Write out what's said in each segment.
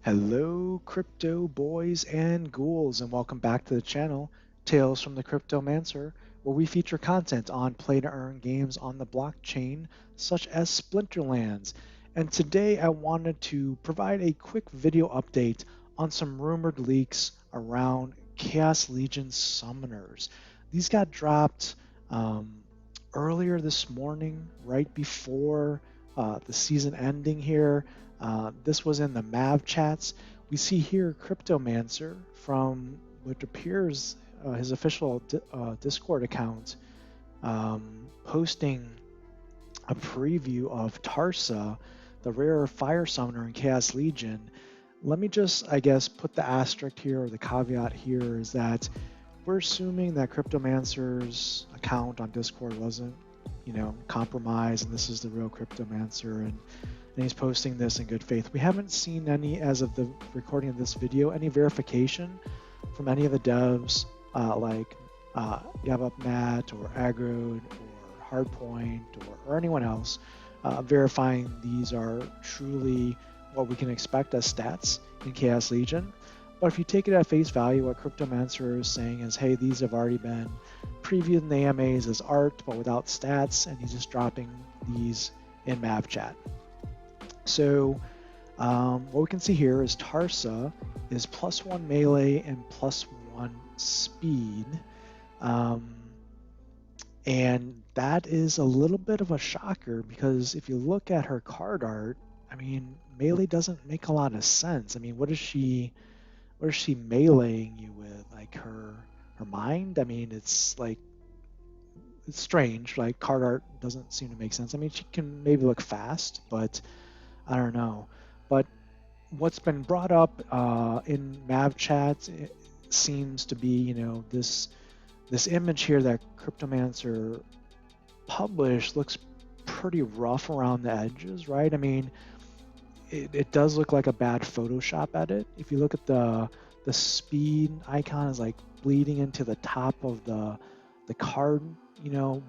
Hello, crypto boys and ghouls, and welcome back to the channel, Tales from the Cryptomancer, where we feature content on play-to-earn games on the blockchain, such as Splinterlands. And today I wanted to provide a quick video update on some rumored leaks around Chaos Legion summoners. These got dropped earlier this morning, right before the season ending here. This was in the Mav chats. We see here Cryptomancer from what appears his official Discord account posting a preview of Tarsa, the rare fire summoner in Chaos Legion. Let me just, I guess, put the asterisk here, or the caveat here, is that we're assuming that Cryptomancer's account on Discord wasn't, compromised, and this is the real Cryptomancer, and he's posting this in good faith. We haven't seen any, as of the recording of this video, any verification from any of the devs like Yabapmat or Aggroed or Hardpoint or anyone else verifying these are truly what we can expect as stats in Chaos Legion. But if you take it at face value, what Cryptomancer is saying is, hey, these have already been previewed in the AMAs as art, but without stats, and he's just dropping these in Mav chat. So what we can see here is Tarsa is +1 melee and +1 speed. And that is a little bit of a shocker, because if you look at her card art, I mean, melee doesn't make a lot of sense. I mean, what is she meleeing you with? Like her mind? I mean, it's strange. Like, card art doesn't seem to make sense. I mean, she can maybe look fast, but I don't know. But what's been brought up in Mav chats seems to be, this image here that Cryptomancer published looks pretty rough around the edges, right? I mean, it does look like a bad Photoshop edit. If you look at the speed icon is like bleeding into the top of the card,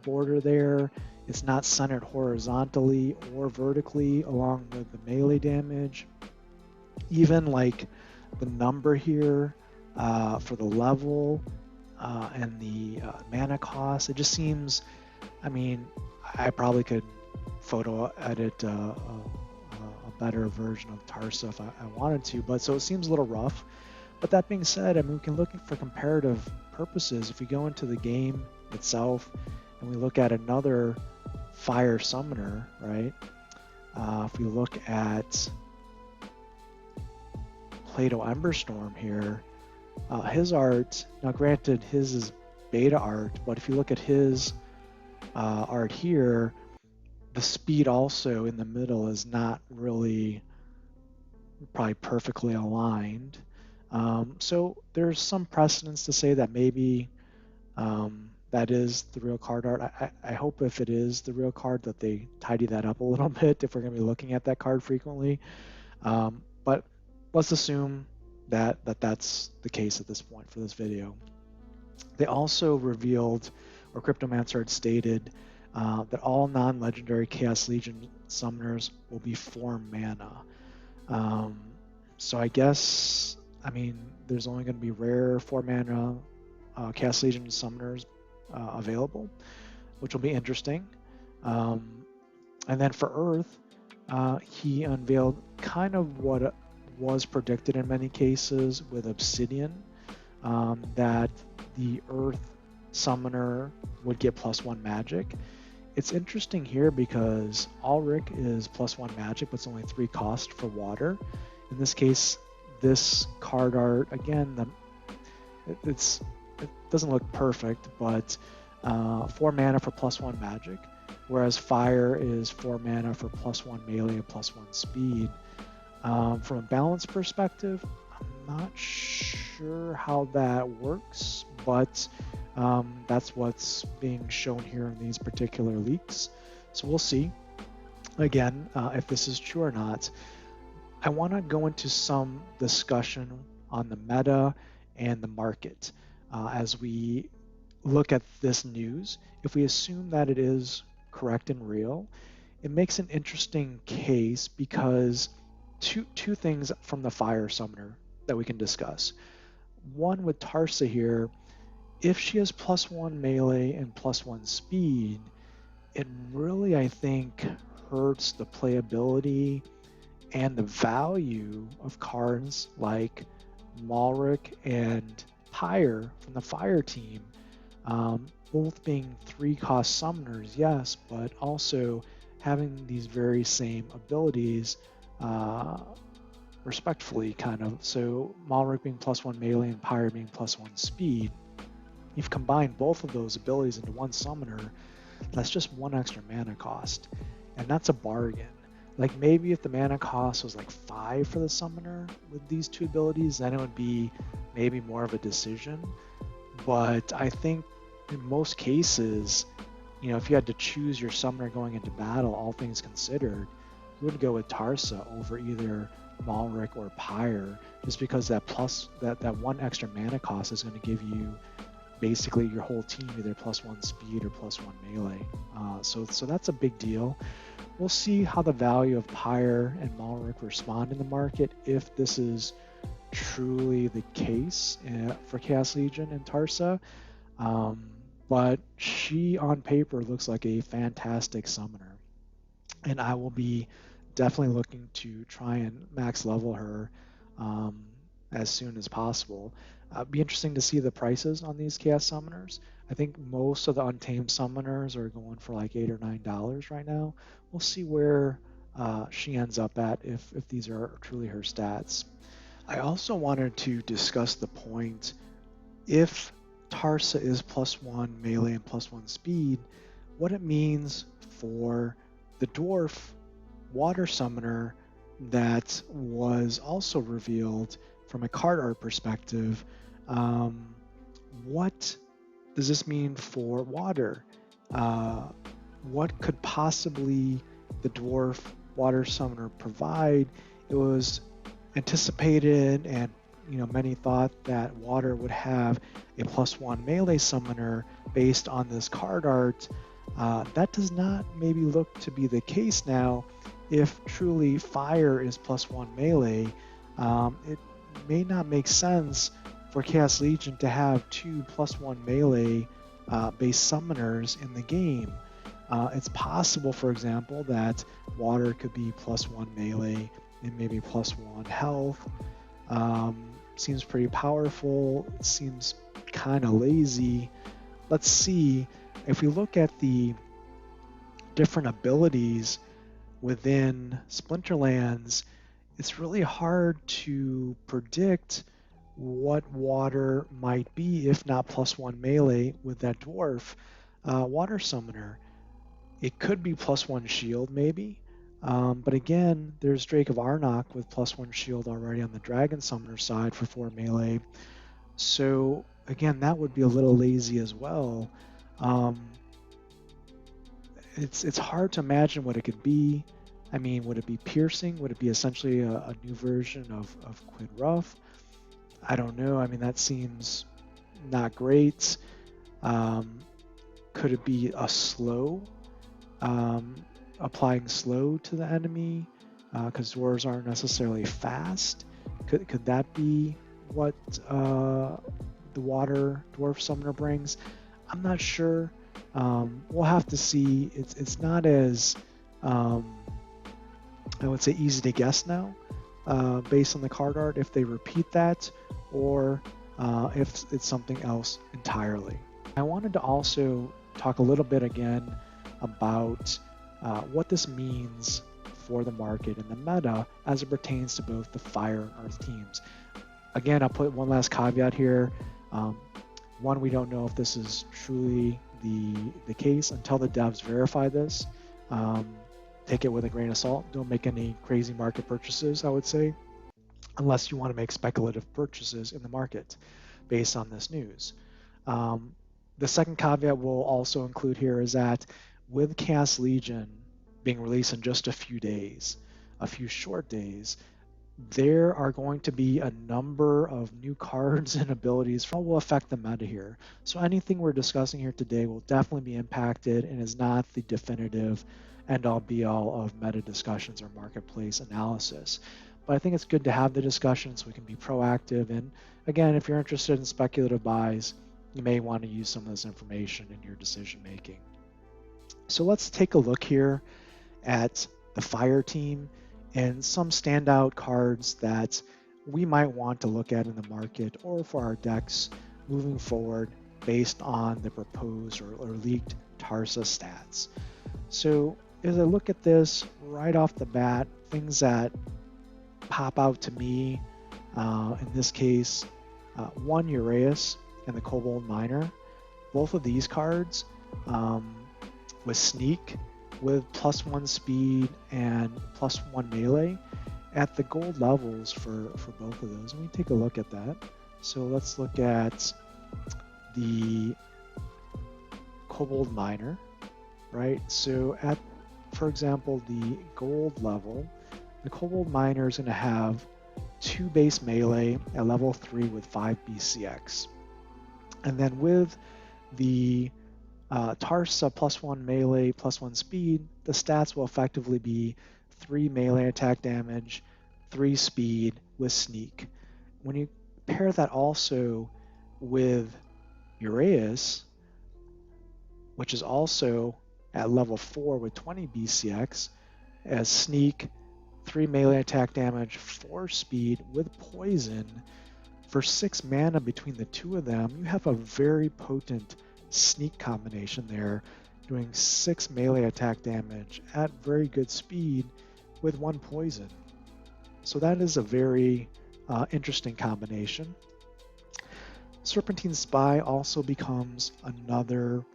border there. It's not centered horizontally or vertically along the melee damage. Even like the number here for the level and the mana cost, it just seems, I mean, I probably could photo edit a better version of Tarsa if I wanted to, but so it seems a little rough. But that being said, I mean, we can look for comparative purposes. If we go into the game itself and we look at another fire summoner, right? If we look at Plato Emberstorm here, his art, now granted his is beta art, but if you look at his art here, the speed also in the middle is not really probably perfectly aligned. So there's some precedence to say that maybe that is the real card art. I hope if it is the real card that they tidy that up a little bit if we're going to be looking at that card frequently. But let's assume that that's the case at this point for this video. They also revealed, or Cryptomancer had stated, that all non-legendary Chaos Legion summoners will be 4 mana. So I guess, I mean, there's only going to be rare 4 mana Chaos Legion summoners available, which will be interesting. And then for Earth, he unveiled kind of what was predicted in many cases with Obsidian, that the Earth summoner would get +1 magic. It's interesting here because Ulrich is +1 magic, but it's only 3 cost for water. In this case, this card art, again, it doesn't look perfect, but 4 mana for +1 magic, whereas fire is 4 mana for +1 melee and +1 speed. From a balance perspective, I'm not sure how that works, but that's what's being shown here in these particular leaks. So we'll see, again, if this is true or not. I want to go into some discussion on the meta and the market as we look at this news. If we assume that it is correct and real, it makes an interesting case because two things from the fire summoner that we can discuss. One with Tarsa here, if she has +1 melee and +1 speed, it really, I think, hurts the playability and the value of cards like Malric and Pyre from the fire team, both being 3-cost summoners, yes, but also having these very same abilities, respectfully, kind of. So Malric being +1 melee and Pyre being +1 speed. You've combined both of those abilities into one summoner. That's just 1 extra mana cost, and that's a bargain. Like, maybe if the mana cost was like 5 for the summoner with these two abilities, then it would be maybe more of a decision. But I think in most cases, if you had to choose your summoner going into battle, all things considered, you would go with Tarsa over either Malric or Pyre, just because that 1 extra mana cost is going to give you basically your whole team either +1 speed or +1 melee. So that's a big deal. We'll see how the value of Pyre and Malric respond in the market if this is truly the case for Chaos Legion and Tarsa. But she on paper looks like a fantastic summoner, and I will be definitely looking to try and max level her as soon as possible. Be interesting to see the prices on these chaos summoners. I think most of the untamed summoners are going for like $8 or $9 right now. We'll see where she ends up at if these are truly her stats. I also wanted to discuss the point, if Tarsa is +1 melee and +1 speed, what it means for the dwarf water summoner that was also revealed from a card art perspective. What does this mean for water? What could possibly the dwarf water summoner provide? It was anticipated, and many thought that water would have a +1 melee summoner based on this card art. That does not maybe look to be the case now. If truly fire is +1 melee, it may not make sense for Chaos Legion to have 2 +1 melee based summoners in the game. It's possible, for example, that water could be +1 melee and maybe +1 health. Seems pretty powerful. It seems kind of lazy. Let's see. If we look at the different abilities within Splinterlands, it's really hard to predict what water might be if not +1 melee with that dwarf water summoner. It could be +1 shield maybe, but again, there's Drake of Arnok with +1 shield already on the dragon summoner side for 4 melee. So again, that would be a little lazy as well. It's hard to imagine what it could be. I mean, would it be piercing? Would it be essentially a new version of Quid Ruff? I don't know. I mean, that seems not great. Could it be a slow? Applying slow to the enemy? Because dwarves aren't necessarily fast. Could that be what the water dwarf summoner brings? I'm not sure. We'll have to see. It's not as I would say easy to guess now, based on the card art, if they repeat that or if it's something else entirely. I wanted to also talk a little bit again about what this means for the market and the meta as it pertains to both the fire and earth teams. Again, I'll put one last caveat here. One, we don't know if this is truly the case until the devs verify this. Take it with a grain of salt. Don't make any crazy market purchases, I would say, unless you want to make speculative purchases in the market based on this news. The second caveat we'll also include here is that with Chaos Legion being released in just a few days, a few short days, there are going to be a number of new cards and abilities that will affect the meta here. So anything we're discussing here today will definitely be impacted and is not the definitive end-all be-all of meta discussions or marketplace analysis. But I think it's good to have the discussion so we can be proactive. And again, if you're interested in speculative buys, you may want to use some of this information in your decision making. So let's take a look here at the fire team and some standout cards that we might want to look at in the market or for our decks moving forward based on the proposed or leaked Tarsa stats. So as I look at this right off the bat, things that pop out to me, in this case, one Uraeus and the Kobold Miner. Both of these cards with Sneak, with +1 speed and +1 melee at the gold levels for both of those. Let me take a look at that. So let's look at the Kobold Miner, right? So at, for example, the gold level, the Kobold Miner is going to have 2 base melee at level 3 with 5 BCX. And then with the Tarsa +1 melee, +1 speed, the stats will effectively be 3 melee attack damage, 3 speed with Sneak. When you pair that also with Uraeus, which is also at level 4 with 20 BCX, as Sneak, 3 melee attack damage, 4 speed with poison. For 6 mana between the two of them, you have a very potent Sneak combination there, doing 6 melee attack damage at very good speed with 1 poison. So that is a very interesting combination. Serpentine Spy also becomes another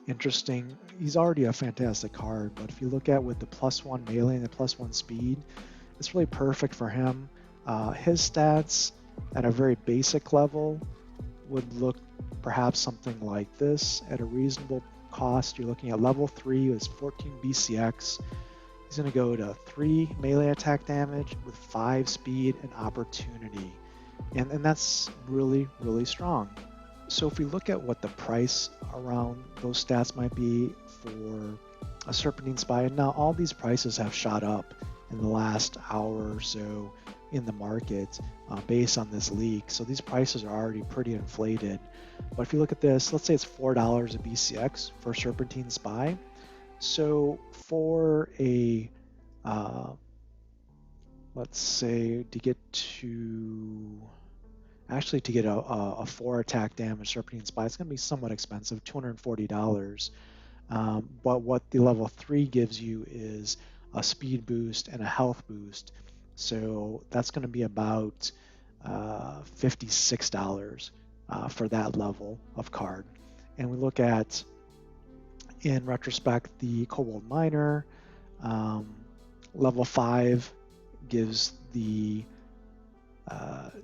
interesting. He's already a fantastic card, but if you look at with the +1 melee and the +1 speed, it's really perfect for him. His stats at a very basic level would look perhaps something like this. At a reasonable cost, you're looking at level 3 is 14 BCX. He's going to go to 3 melee attack damage with 5 speed and opportunity. And that's really, really strong. So if we look at what the price around those stats might be for a Serpentine Spy, and now all these prices have shot up in the last hour or so in the market based on this leak. So these prices are already pretty inflated. But if you look at this, let's say it's $4 a BCX for Serpentine Spy. So for a, let's say to get a 4 attack damage Serpentine Spy, it's going to be somewhat expensive, $240. But what the level 3 gives you is a speed boost and a health boost. So that's going to be about $56 for that level of card. And we look at, in retrospect, the Kobold Miner, level 5 gives the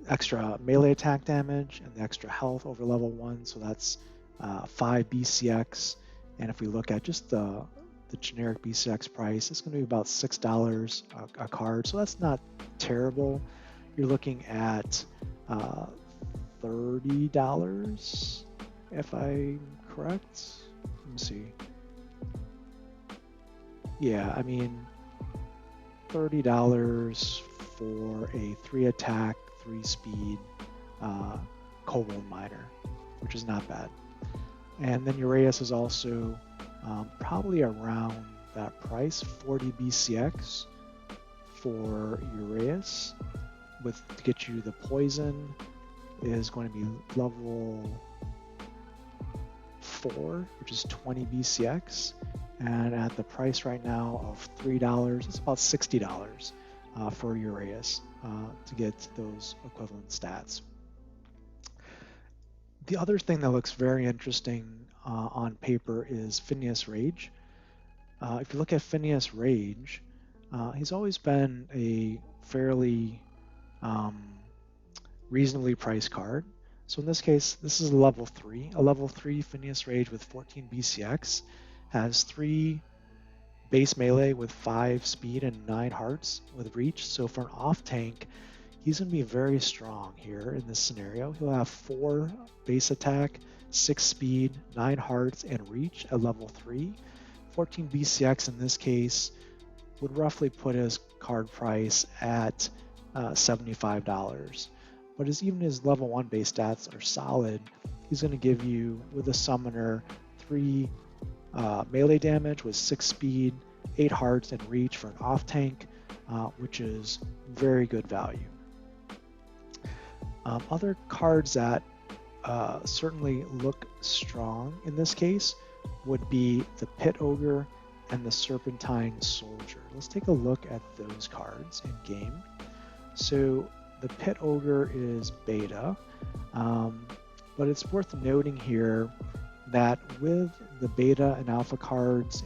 extra melee attack damage and the extra health over level 1, so that's 5 BCX. And if we look at just the generic BCX price, it's going to be about $6 a card, so that's not terrible. You're looking at $30, if I'm correct. Let me see. Yeah, I mean, $30 for a 3 attack, 3 speed Kobold Miner, which is not bad. And then Uraeus is also probably around that price, 40 BCX for Uraeus. To get you the poison is going to be level 4, which is 20 BCX. And at the price right now of $3, it's about $60 for Uraeus to get those equivalent stats. The other thing that looks very interesting on paper is Phineas Rage. If you look at Phineas Rage, he's always been a fairly reasonably priced card. So in this case, this is a level 3. A level 3 Phineas Rage with 14 BCX has 3 base melee with 5 speed and 9 hearts with reach. So for an off tank, he's going to be very strong here in this scenario. He'll have 4 base attack, 6 speed, 9 hearts, and reach at level 3. 14 BCX in this case would roughly put his card price at $75. But even his level 1 base stats are solid. He's going to give you, with a summoner, 3 melee damage with 6 speed, 8 hearts, and reach for an off tank, which is very good value. Other cards that certainly look strong in this case would be the Pit Ogre and the Serpentine Soldier. Let's take a look at those cards in game. So the Pit Ogre is beta, but it's worth noting here that with the beta and alpha cards,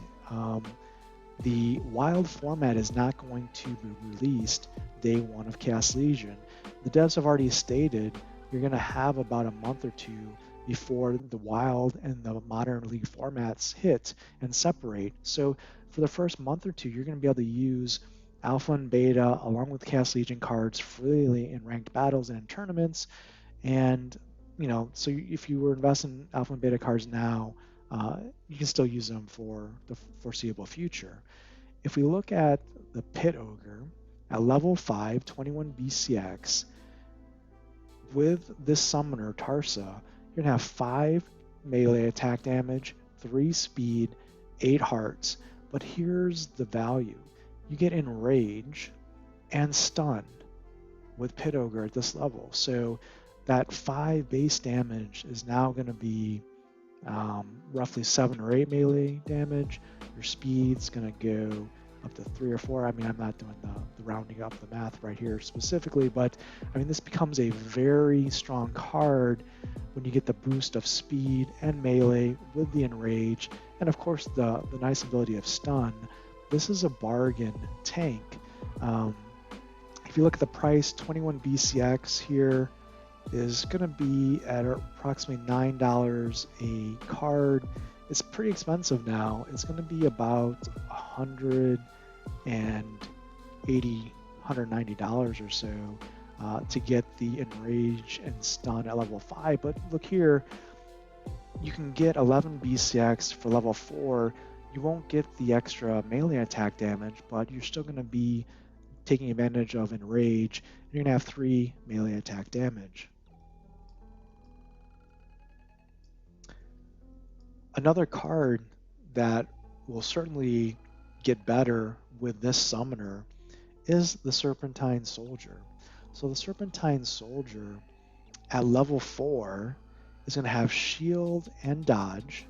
the wild format is not going to be released day 1 of Chaos Legion. The devs have already stated you're going to have about a month or two before the wild and the modern league formats hit and separate. So for the first month or two, you're going to be able to use alpha and beta along with Chaos Legion cards freely in ranked battles and in tournaments. And so if you were investing alpha and beta cards now, you can still use them for the foreseeable future. If we look at the Pit Ogre at level 5, 21 BCX, with this summoner, Tarsa, you're going to have 5 melee attack damage, 3 speed, 8 hearts. But here's the value. You get Enrage and Stun with Pit Ogre at this level. So that 5 base damage is now going to be roughly 7 or 8 melee damage. Your speed's going to go up to 3 or 4. I mean, I'm not doing the rounding up the math right here specifically, but I mean, this becomes a very strong card when you get the boost of speed and melee with the Enrage, and of course the nice ability of Stun. This is a bargain tank. If you look at the price, 21 BCX here is going to be at approximately $9 a card. It's pretty expensive now. It's going to be about $190 or so to get the Enrage and Stun at level 5. But look here, you can get 11 BCX for level 4. You won't get the extra melee attack damage, but you're still going to be taking advantage of Enrage. You're going to have 3 melee attack damage. Another card that will certainly get better with this summoner is the Serpentine Soldier. So the Serpentine Soldier at level 4 is going to have shield and dodge,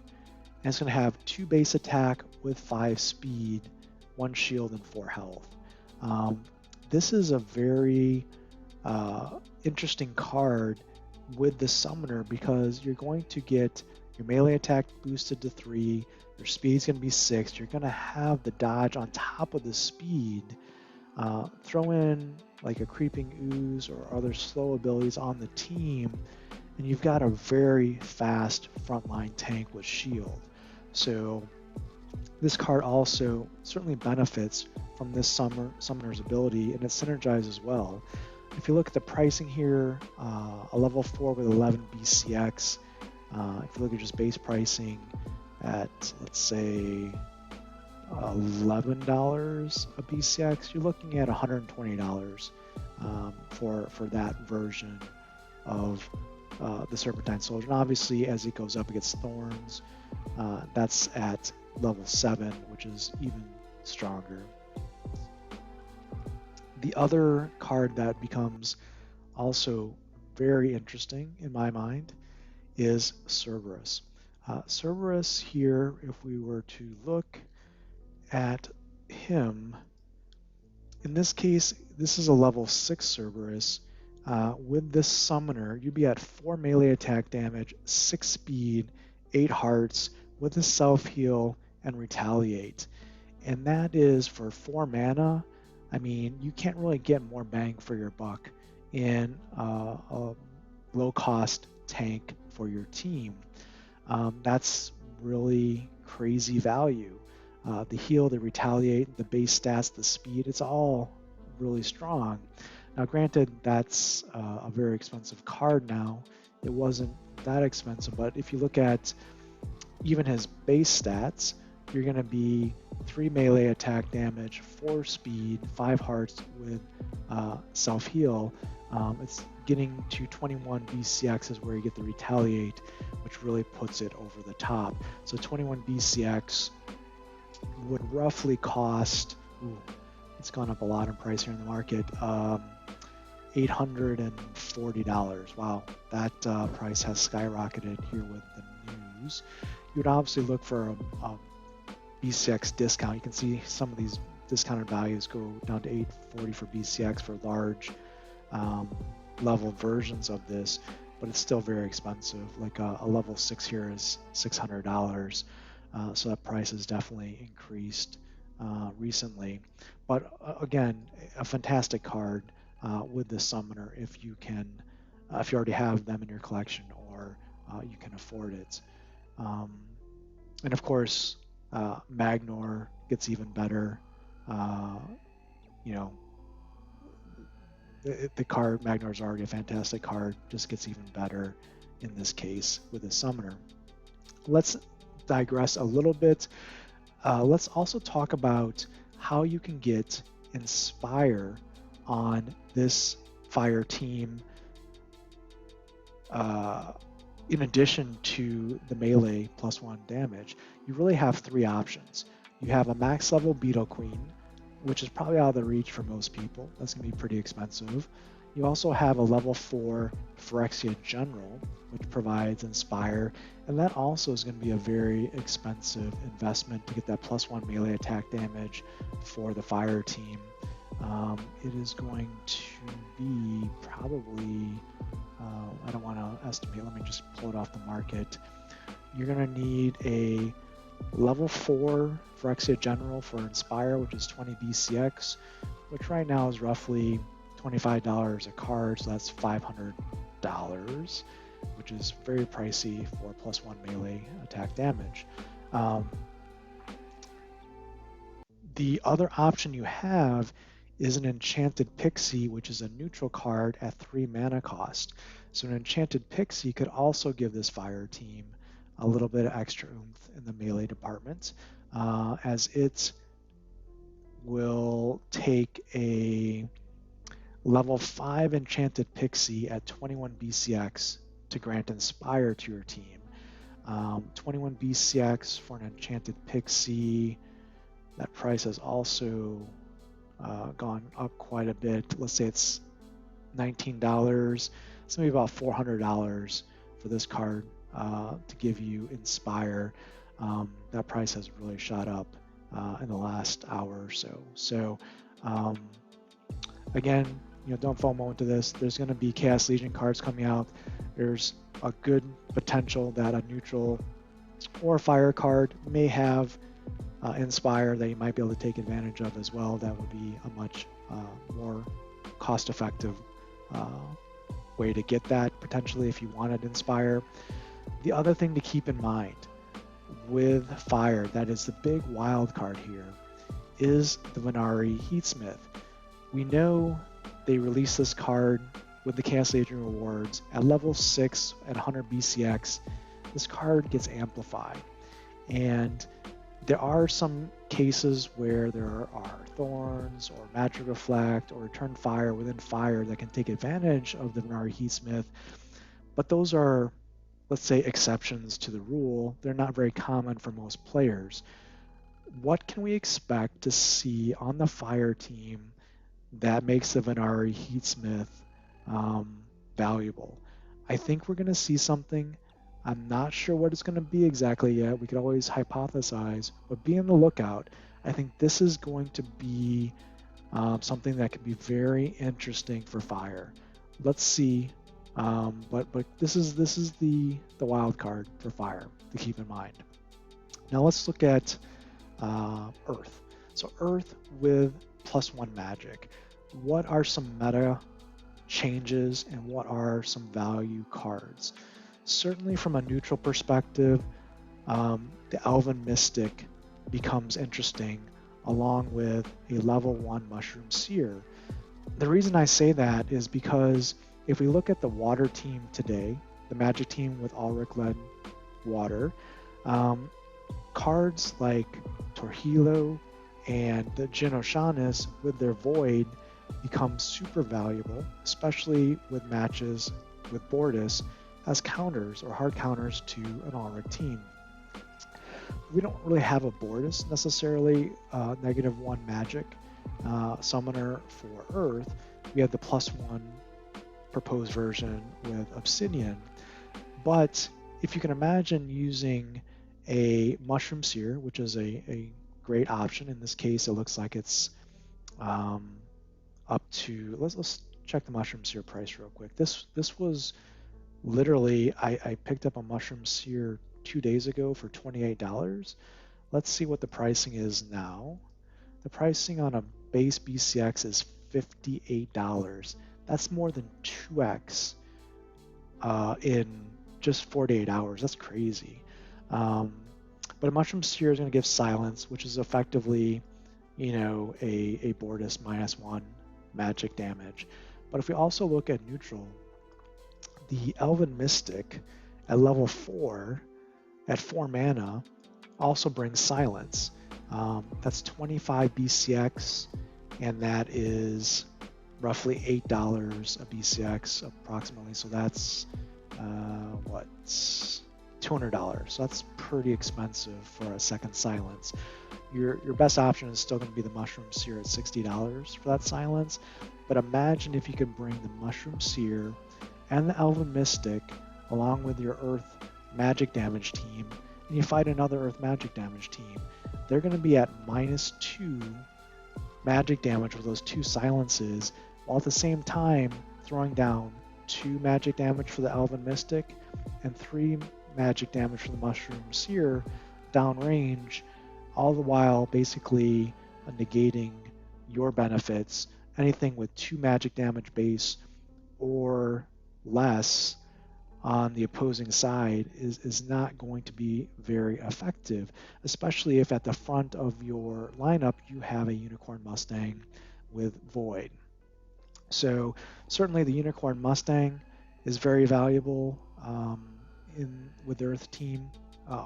and it's going to have 2 base attack with 5 speed, 1 shield, and 4 health. This is a very interesting card with the summoner because you're going to get your melee attack boosted to 3, your speed's going to be 6, you're going to have the dodge on top of the speed. Throw in like a Creeping Ooze or other slow abilities on the team, and you've got a very fast frontline tank with shield. So this card also certainly benefits from this summoner's ability, and it synergizes well. If you look at the pricing here, a level 4 with 11 BCX, if you look at just base pricing at, let's say, $11 a BCX, you're looking at $120 for that version of the Serpentine Soldier. And obviously, as it goes up against Thorns, that's at level 7, which is even stronger. The other card that becomes also very interesting in my mind is Cerberus. Cerberus here, if we were to look at him, in this case, this is a level 6 Cerberus. With this summoner, you'd be at 4 melee attack damage, 6 speed, 8 hearts, with a self-heal and retaliate. And that is for 4 mana. I mean, you can't really get more bang for your buck in a low-cost tank for your team. That's really crazy value. The heal, the retaliate, the base stats, the speed, it's all really strong. Now granted, that's a very expensive card now. It wasn't that expensive, but if you look at even his base stats, you're going to be 3 melee attack damage, 4 speed, 5 hearts with self-heal. It's getting to 21 BCX is where you get the retaliate, which really puts it over the top. So 21 BCX would roughly cost, it's gone up a lot in price here in the market, $840. Wow, that price has skyrocketed here with the news. You would obviously look for a BCX discount. You can see some of these discounted values go down to $840 for BCX for large level versions of this, but it's still very expensive. Like a level 6 here is $600, so that price has definitely increased recently. But again, a fantastic card with the summoner if you can, if you already have them in your collection or you can afford it. And of course, Magnor gets even better. You know, the card Magnor is already a fantastic card, just gets even better in this case with the summoner. Let's digress a little bit. Let's also talk about how you can get Inspire on this fire team in addition to the melee +1 damage. You really have 3 options. You have a max level Beetle Queen, which is probably out of the reach for most people. That's going to be pretty expensive. You also have a level 4 Phyrexia General, which provides Inspire, and that also is going to be a very expensive investment to get that +1 melee attack damage for the fire team. It is going to be probably, I don't want to estimate, let me just pull it off the market. You're going to need a level 4 Phyrexia General for Inspire, which is 20 BCX, which right now is roughly $25 a card, so that's $500, which is very pricey for +1 melee attack damage. The other option you have is an Enchanted Pixie, which is a neutral card at 3 mana cost. So an Enchanted Pixie could also give this fire team a little bit of extra oomph in the melee department, as it will take a level 5 Enchanted Pixie at 21 BCX to grant Inspire to your team. 21 BCX for an Enchanted Pixie, that price has also gone up quite a bit. Let's say it's $19. It's maybe about $400 for this card to give you Inspire. That price has really shot up in the last hour or so. So again, don't FOMO into this. There's going to be Chaos Legion cards coming out. There's a good potential that a neutral or fire card may have Inspire that you might be able to take advantage of as well. That would be a much more cost-effective way to get that potentially if you wanted Inspire. The other thing to keep in mind with fire, that is the big wild card here, is the Venari Heatsmith. We know they released this card with the Chaos Legion rewards at level 6 at 100 BCX. This card gets amplified, and there are some cases where there are thorns or magic reflect or return fire within fire that can take advantage of the Venari Heatsmith, but those are, let's say, exceptions to the rule. They're not very common for most players. What can we expect to see on the fire team that makes the Venari Heatsmith valuable? I think we're going to see something. I'm not sure what it's going to be exactly yet. We could always hypothesize, but be on the lookout. I think this is going to be something that could be very interesting for fire. Let's see. But this is the wild card for fire to keep in mind. Now let's look at Earth. So Earth with +1 magic. What are some meta changes and what are some value cards? Certainly from a neutral perspective, the Elven Mystic becomes interesting along with a level 1 Mushroom Seer. The reason I say that is because if we look at the water team today, the magic team with Ulrich led water, cards like Torhilo and the Genoshanis with their Void become super valuable, especially with matches with Bordis as counters or hard counters to an Auric team. We don't really have a Bordis necessarily, -1 magic summoner for Earth. We have the +1 proposed version with Obsidian. But if you can imagine using a Mushroom Seer, which is a great option. In this case, it looks like it's up to, let's check the Mushroom Seer price real quick. This was literally, I picked up a Mushroom Seer 2 days ago for $28. Let's see what the pricing is now. The pricing on a base BCX is $58. That's more than 2x in just 48 hours. That's crazy. But a Mushroom Seer is going to give silence, which is effectively, a Bordis -1 magic damage. But if we also look at neutral, the Elven Mystic at level 4 at 4 mana also brings silence. That's 25 BCX, and that is roughly $8 a BCX approximately. So that's $200. So that's pretty expensive for a second silence. Your best option is still going to be the Mushroom Seer at $60 for that silence. But imagine if you could bring the Mushroom Seer and the Elven Mystic along with your Earth magic damage team, and you fight another Earth magic damage team. They're going to be at -2 magic damage with those 2 silences, while at the same time throwing down 2 magic damage for the Elven Mystic and 3 magic damage for the Mushroom Seer downrange, all the while basically negating your benefits. Anything with 2 magic damage base or less on the opposing side is not going to be very effective, especially if at the front of your lineup you have a Unicorn Mustang with Void. So certainly the Unicorn Mustang is very valuable with the Earth team,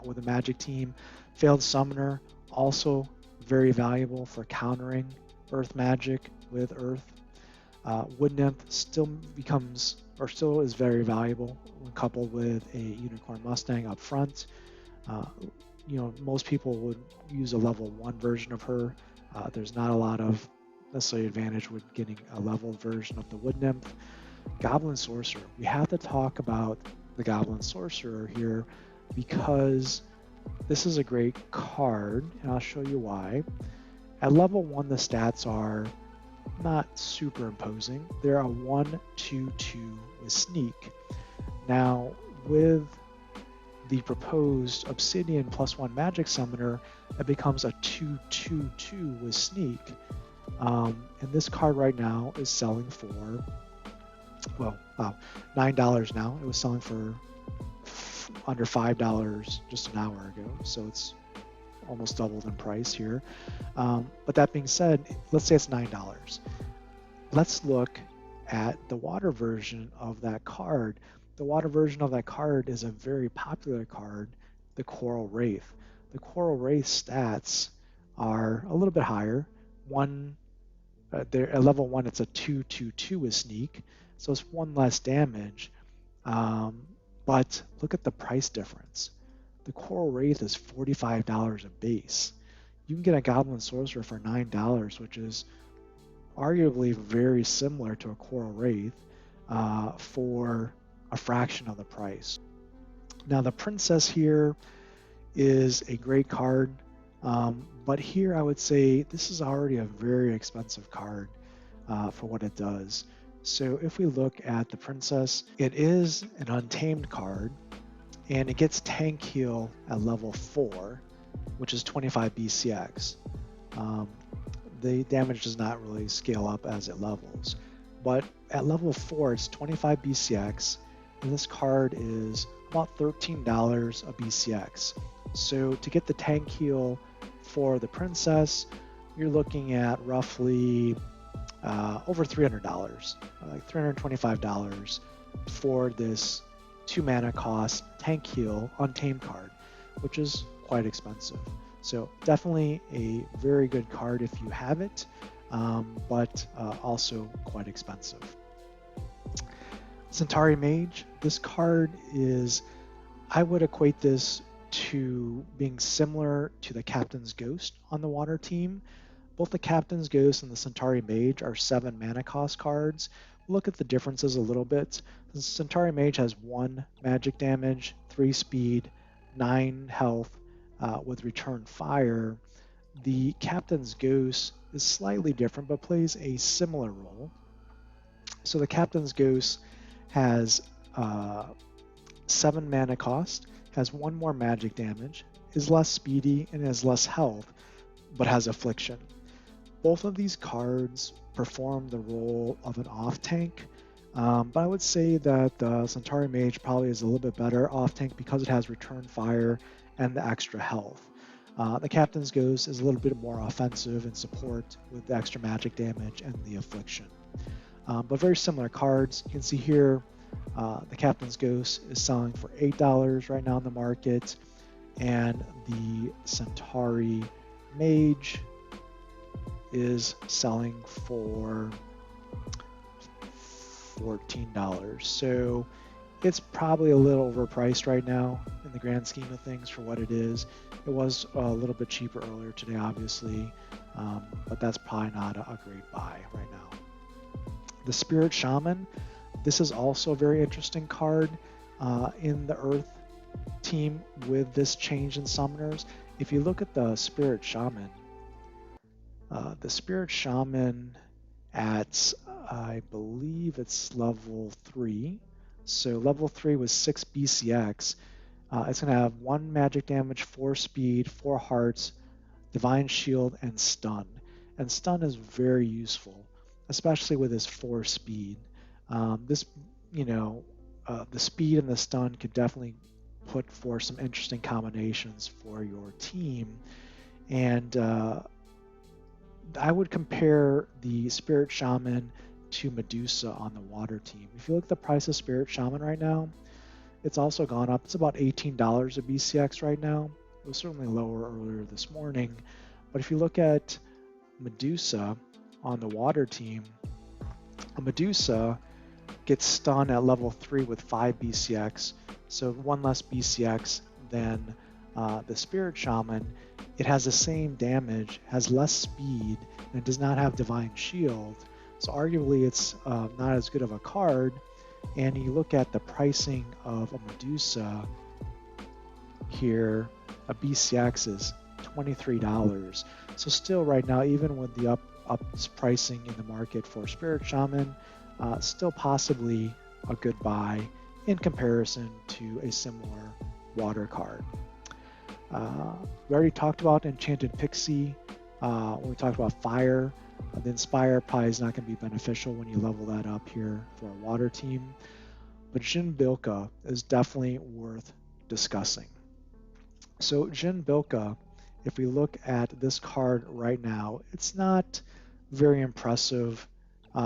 with the Magic team. Failed Summoner, also very valuable for countering Earth Magic with Earth. Wood Nymph still is very valuable when coupled with a Unicorn Mustang up front. Most people would use a level 1 version of her. There's not a lot of necessarily advantage with getting a level version of the Wood Nymph. Goblin Sorcerer. We have to talk about the Goblin Sorcerer here because this is a great card, and I'll show you why. At level 1, the stats are not super imposing. They're a 1/2/2 with Sneak. Now, with the proposed Obsidian +1 Magic Summoner, it becomes a 2/2/2 with Sneak. And this card right now is selling for, $9 now. It was selling for under $5 just an hour ago, so it's almost doubled in price here. But that being said, let's say it's $9. Let's look at the water version of that card. The water version of that card is a very popular card, the Coral Wraith. The Coral Wraith stats are a little bit higher. At level 1, it's a 2/2/2 with Sneak, so it's 1 less damage. But look at the price difference. The Coral Wraith is $45 a base. You can get a Goblin Sorcerer for $9, which is arguably very similar to a Coral Wraith for a fraction of the price. Now the Princess here is a great card, but here I would say this is already a very expensive card for what it does. So if we look at the Princess, it is an untamed card, and it gets tank heal at level 4, which is 25 BCX. The damage does not really scale up as it levels, but at level 4 it's 25 BCX, and this card is about $13 a BCX. So to get the tank heal for the Princess, you're looking at roughly over $300, like $325 for this 2 mana cost tank heal untamed card, which is quite expensive. So definitely a very good card if you have it, but also quite expensive. Centauri Mage, this card is, I would equate this to being similar to the Captain's Ghost on the water team. Both the Captain's Ghost and the Centauri Mage are 7 mana cost cards. Look at the differences a little bit. The Centauri Mage has 1 magic damage, 3 speed, 9 health with return fire. The Captain's Ghost is slightly different but plays a similar role. So the Captain's Ghost has 7 mana cost, has 1 more magic damage, is less speedy, and has less health, but has Affliction. Both of these cards perform the role of an off-tank, but I would say that the Centauri Mage probably is a little bit better off-tank because it has Return Fire and the extra health. The Captain's Ghost is a little bit more offensive in support with the extra magic damage and the Affliction. But very similar cards. You can see here the Captain's Ghost is selling for $8 right now in the market, and the Centauri Mage is selling for $14. So it's probably a little overpriced right now in the grand scheme of things for what it is. It was a little bit cheaper earlier today, obviously, but that's probably not a great buy right now. The Spirit Shaman, this is also a very interesting card in the Earth team with this change in summoners. If you look at the Spirit Shaman at, I believe it's level 3. So level 3 was 6 BCX. It's going to have 1 magic damage, 4 speed, 4 hearts, Divine Shield, and Stun. And Stun is very useful, especially with his 4 speed. The speed and the stun could definitely put forth some interesting combinations for your team. And I would compare the Spirit Shaman to Medusa on the water team. If you look at the price of Spirit Shaman right now, it's also gone up. It's about $18 a BCX right now. It was certainly lower earlier this morning. But if you look at Medusa on the water team, a Medusa gets stunned at level 3 with 5 BCX, so 1 less BCX than the Spirit Shaman. It has the same damage, has less speed, and does not have Divine Shield. So arguably it's not as good of a card. And you look at the pricing of a Medusa here, a BCX is $23. So still right now, even with the up pricing in the market for Spirit Shaman, still possibly a good buy in comparison to a similar water card. We already talked about Enchanted Pixie when we talked about Fire. The Inspire probably is not going to be beneficial when you level that up here for a water team. But Jin Bilka is definitely worth discussing. So Jin Bilka, if we look at this card right now, it's not very impressive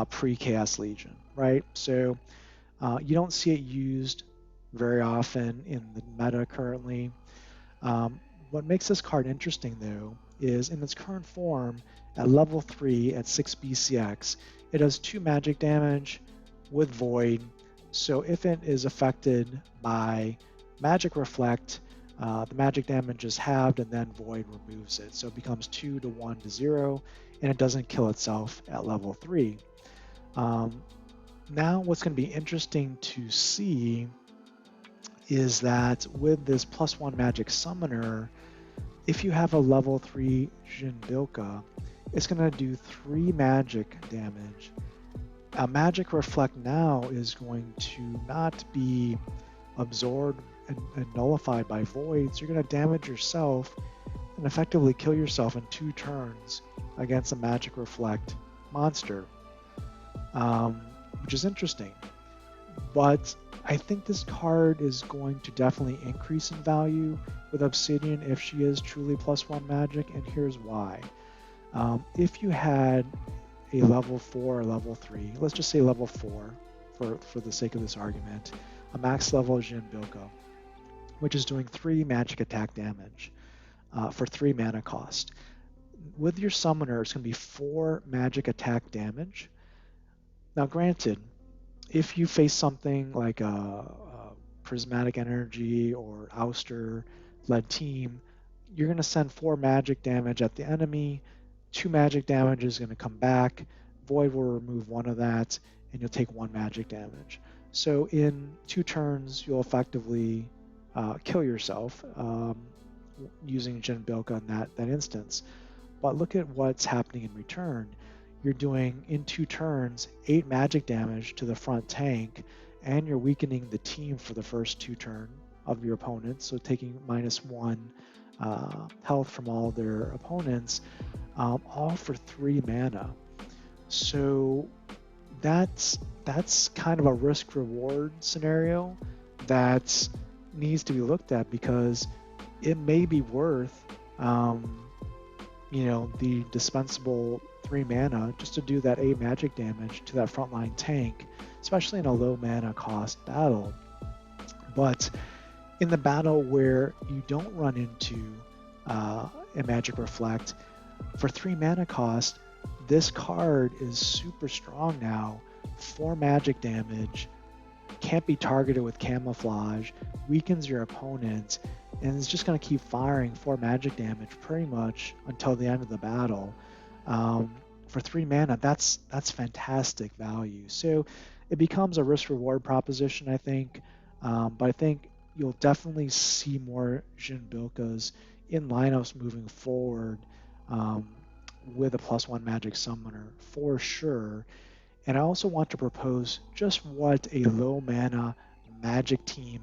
pre-Chaos Legion, right? So you don't see it used very often in the meta currently. What makes this card interesting, though, is in its current form, at level 3 at 6 BCX, it does 2 magic damage with Void. So if it is affected by Magic Reflect, the magic damage is halved and then Void removes it. So it becomes 2 to 1 to 0, and it doesn't kill itself at level 3. Now what's going to be interesting to see is that with this +1 magic summoner, if you have a level 3 Jin Bilka, it's going to do 3 magic damage. A Magic Reflect now is going to not be absorbed and nullified by Void, so you're going to damage yourself and effectively kill yourself in 2 turns against a Magic Reflect monster, which is interesting. But I think this card is going to definitely increase in value with Obsidian if she is truly +1 magic, and here's why. If you had a level 4 or level 3, let's just say level 4 for the sake of this argument, a max level Jin Bilka, which is doing 3 magic attack damage. for 3 mana cost. With your summoner, it's going to be 4 magic attack damage. Now, granted, if you face something like a prismatic energy or ouster led team, you're going to send 4 magic damage at the enemy. 2 magic damage is going to come back. Void will remove 1 of that, and you'll take 1 magic damage. So in 2 turns, you'll effectively kill yourself using Jin Bilka in that instance. But look at what's happening in return. You're doing, in 2 turns, 8 magic damage to the front tank, and you're weakening the team for the first 2 turns of your opponent, so taking -1 health from all their opponents, all for 3 mana. So that's kind of a risk-reward scenario that needs to be looked at, because it may be worth the dispensable 3 mana just to do that 8 magic damage to that frontline tank, especially in a low mana cost battle. But in the battle where you don't run into a Magic Reflect, for 3 mana cost, this card is super strong now. 4 magic damage, can't be targeted with camouflage, weakens your opponent, and it's just going to keep firing 4 magic damage pretty much until the end of the battle. For 3 mana, that's fantastic value. So it becomes a risk-reward proposition, I think. But I think you'll definitely see more Jin Bilkas in lineups moving forward with a +1 magic summoner for sure. And I also want to propose just what a low mana magic team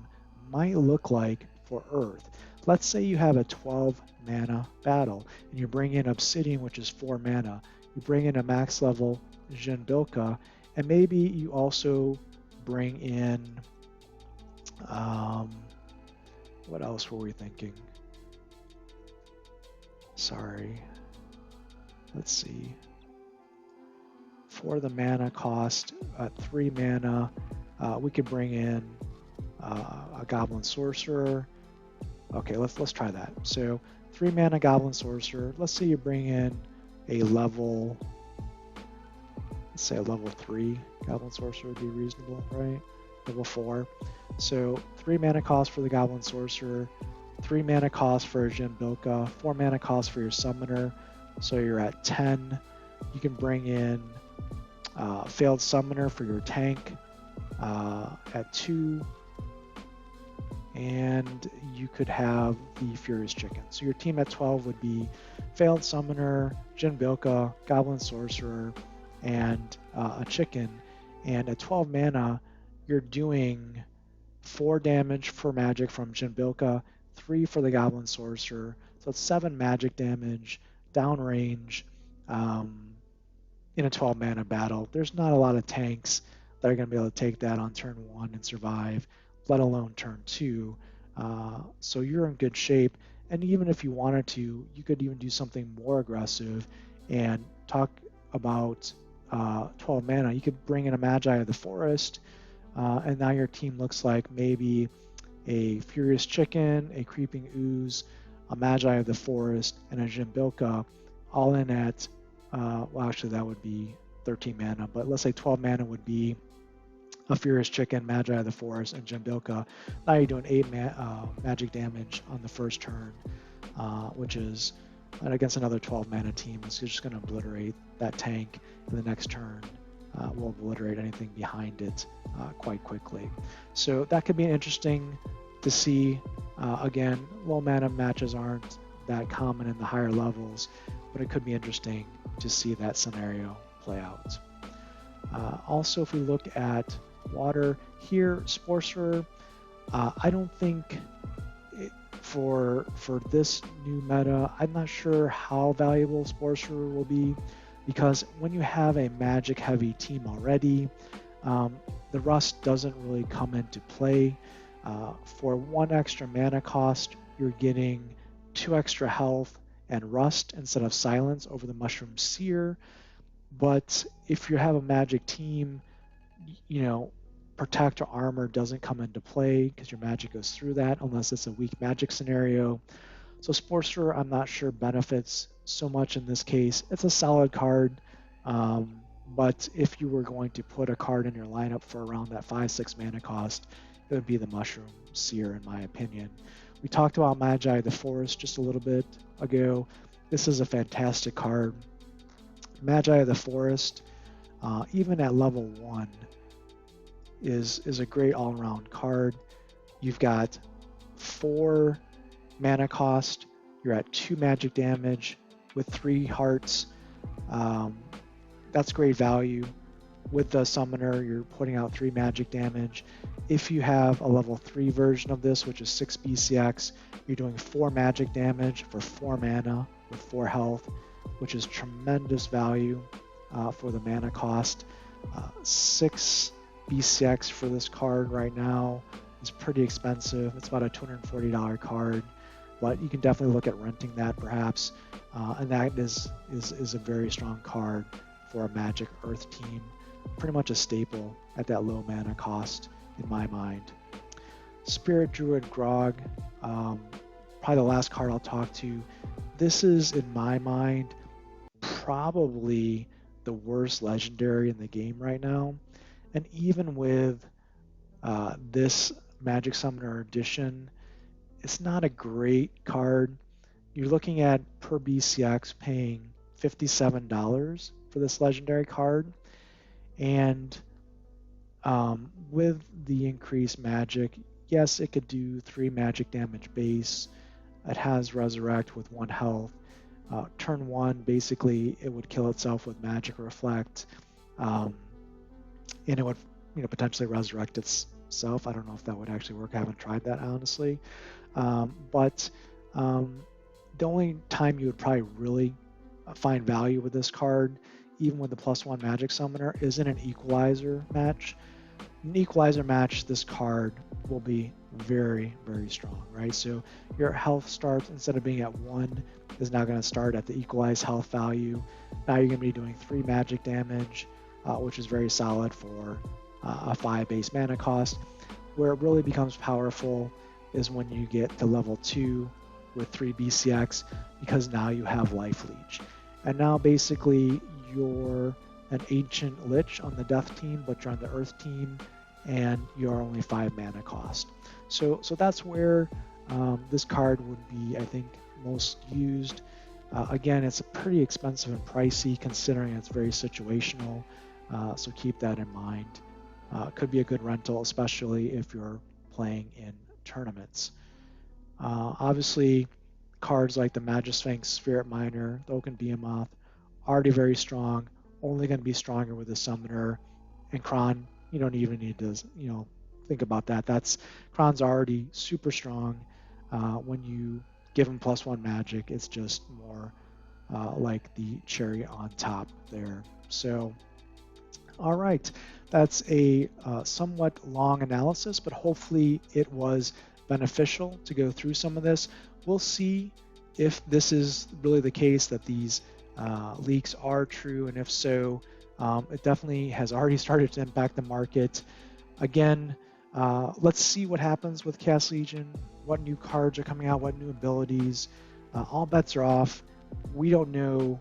might look like for Earth. Let's say you have a 12 mana battle and you bring in Obsidian, which is 4 mana. You bring in a max level Jin Bilka, and maybe you also bring in what else were we thinking? Sorry. Let's see. For the mana cost, 3 mana, we could bring in a Goblin Sorcerer. Okay, let's try that. So 3 mana Goblin Sorcerer. Let's say you bring in a level, let's say a level 3 Goblin Sorcerer would be reasonable, right? Level 4. So 3 mana cost for the Goblin Sorcerer, 3 mana cost for a Jin Bilka, 4 mana cost for your Summoner. So you're at 10. You can bring in Failed Summoner for your tank at 2. And you could have the Furious Chicken. So your team at 12 would be Failed Summoner, Jin Bilka, Goblin Sorcerer, and a Chicken. And at 12 mana, you're doing 4 damage for magic from Jin Bilka, 3 for the Goblin Sorcerer. So it's 7 magic damage, downrange, in a 12 mana battle. There's not a lot of tanks that are going to be able to take that on turn 1 and survive, let alone turn 2. So you're in good shape. And even if you wanted to, you could even do something more aggressive and talk about 12 mana. You could bring in a Magi of the Forest, and now your team looks like maybe a Furious Chicken, a Creeping Ooze, a Magi of the Forest, and a Jin Bilka, all in at, well, actually that would be 13 mana, but let's say 12 mana would be a Furious Chicken, Magi of the Forest, and Jin Bilka. Now you're doing 8 magic damage on the first turn, which is, and against another 12 mana team, it's just going to obliterate that tank, and the next turn will obliterate anything behind it quite quickly. So that could be interesting to see. Again, low mana matches aren't that common in the higher levels, but it could be interesting to see that scenario play out. Also, if we look at water here, Sorcerer, I don't think for this new meta, I'm not sure how valuable Sorcerer will be, because when you have a magic heavy team already, the rust doesn't really come into play. For 1 extra mana cost, you're getting 2 extra health and rust instead of silence over the Mushroom Seer. But if you have a magic team, protect or armor doesn't come into play because your magic goes through that unless it's a weak magic scenario. So Sorcerer, I'm not sure benefits so much in this case. It's a solid card, but if you were going to put a card in your lineup for around that 5-6 mana cost, it would be the Mushroom Seer, in my opinion. We talked about Magi the Forest just a little bit ago. This is a fantastic card. Magi the Forest, even at level 1, is a great all-around card. You've got 4 mana cost, you're at 2 magic damage with 3 hearts. That's great value. With the summoner, you're putting out 3 magic damage. If you have a level 3 version of this, which is 6 BCX, you're doing 4 magic damage for 4 mana with 4 health, which is tremendous value for the mana cost. 6 BCX for this card right now is pretty expensive. It's about a $240 card, but you can definitely look at renting that perhaps. And that is a very strong card for a Magic Earth team. Pretty much a staple at that low mana cost in my mind. Spirit Druid Grog, probably the last card I'll talk to. This is, in my mind, probably the worst legendary in the game right now. And even with this Magic Summoner edition, it's not a great card. You're looking at per BCX paying $57 for this legendary card. And with the increased magic, yes, it could do 3 magic damage base. It has Resurrect with 1 health. Turn 1, basically, it would kill itself with Magic Reflect. And it would potentially resurrect itself. I don't know if that would actually work. I haven't tried that, honestly. But the only time you would probably really find value with this card, even with the +1 Magic Summoner, is in an Equalizer match. In an Equalizer match, this card will be very, very strong, right? So your health starts, instead of being at 1, is now going to start at the equalized health value. Now you're going to be doing 3 magic damage, which is very solid for a 5 base mana cost. Where it really becomes powerful is when you get to level 2 with 3 BCX, because now you have Life Leech. And now basically you're an Ancient Lich on the Death team, but you're on the Earth team, and you're only 5 mana cost. So that's where this card would be, I think, most used. Again, it's pretty expensive and pricey considering it's very situational, so keep that in mind. Could be a good rental, especially if you're playing in tournaments. Obviously, cards like the Magisphinx, Spirit Miner, the Oaken Behemoth, already very strong, only going to be stronger with the Summoner. And Kron, you don't even need to think about that. Kron's already super strong. When you give him +1 magic, it's just more like the cherry on top there. So, all right, that's a somewhat long analysis, but hopefully it was beneficial to go through some of this. We'll see if this is really the case, that these leaks are true, and if so, it definitely has already started to impact the market. Again, let's see what happens with Chaos Legion, what new cards are coming out, what new abilities. All bets are off. We don't know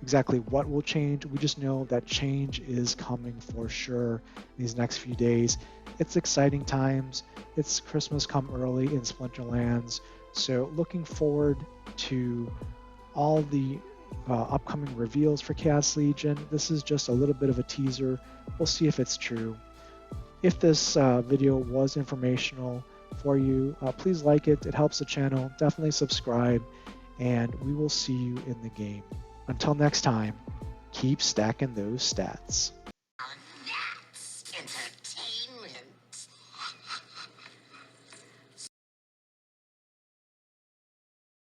exactly what will change. We just know that change is coming for sure these next few days. It's exciting times. It's Christmas come early in Splinterlands. So looking forward to all the upcoming reveals for Chaos Legion. This is just a little bit of a teaser. We'll see if it's true. If this video was informational for you, please like it. It helps the channel. Definitely subscribe, and we will see you in the game. Until next time, keep stacking those stats.